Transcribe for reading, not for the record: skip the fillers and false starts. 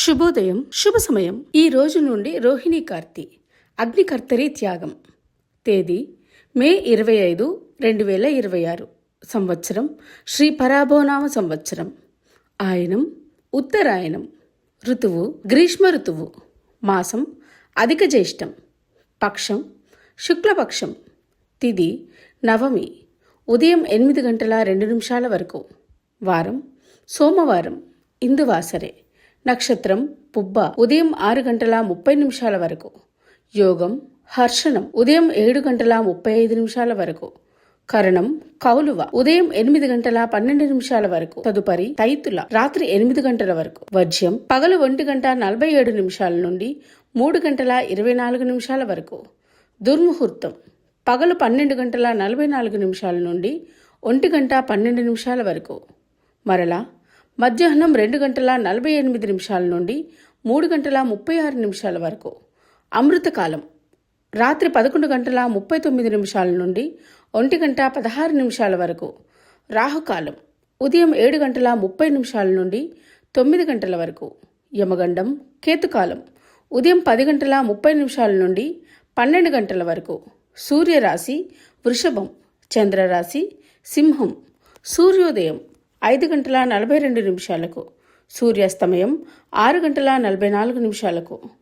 శుభోదయం, శుభ సమయం. ఈ రోజు నుండి రోహిణీ కార్తీ, అగ్నికర్తరి త్యాగం. తేదీ మే 25, 2026. సంవత్సరం శ్రీ పరాభోనామ సంవత్సరం. ఆయనం ఉత్తరాయణం. ఋతువు గ్రీష్మ ఋతువు. మాసం అధిక జ్యేష్టం. పక్షం శుక్లపక్షం. తిథి నవమి, ఉదయం 8 గంటల 2 నిమిషాల వరకు. వారం సోమవారం, ఇందువాసరే. నక్షత్రం పుబ్బ, ఉదయం 6 గంటల 30 నిమిషాల వరకు. యోగం హర్షణం, ఉదయం 7 గంటల 35 నిమిషాల వరకు. కరణం కౌలువ, ఉదయం 8 గంటల 12 నిమిషాల వరకు. తదుపరి తైతుల, రాత్రి 8 గంటల వరకు. వజ్యం పగలు 1 గంట 47 నిమిషాల నుండి 3 గంటల 24 నిమిషాల వరకు. దుర్ముహూర్తం పగలు 12 గంటల 44 నిమిషాల నుండి 1 గంట 12 నిమిషాల వరకు. మరలా మధ్యాహ్నం 2 గంటల 48 నిమిషాల నుండి 3 గంటల 36 నిమిషాల వరకు. అమృతకాలం రాత్రి 11 గంటల 39 నిమిషాల నుండి 1 గంట 16 నిమిషాల వరకు. రాహుకాలం ఉదయం 7 గంటల 30 నిమిషాల నుండి 9 గంటల వరకు. యమగండం కేతుకాలం ఉదయం 10 గంటల 30 నిమిషాల నుండి 12 గంటల వరకు. సూర్యరాశి వృషభం, చంద్రరాశి సింహం. సూర్యోదయం 5 గంటల 42 నిమిషాలకు. సూర్యాస్తమయం 6 గంటల 44 నిమిషాలకు.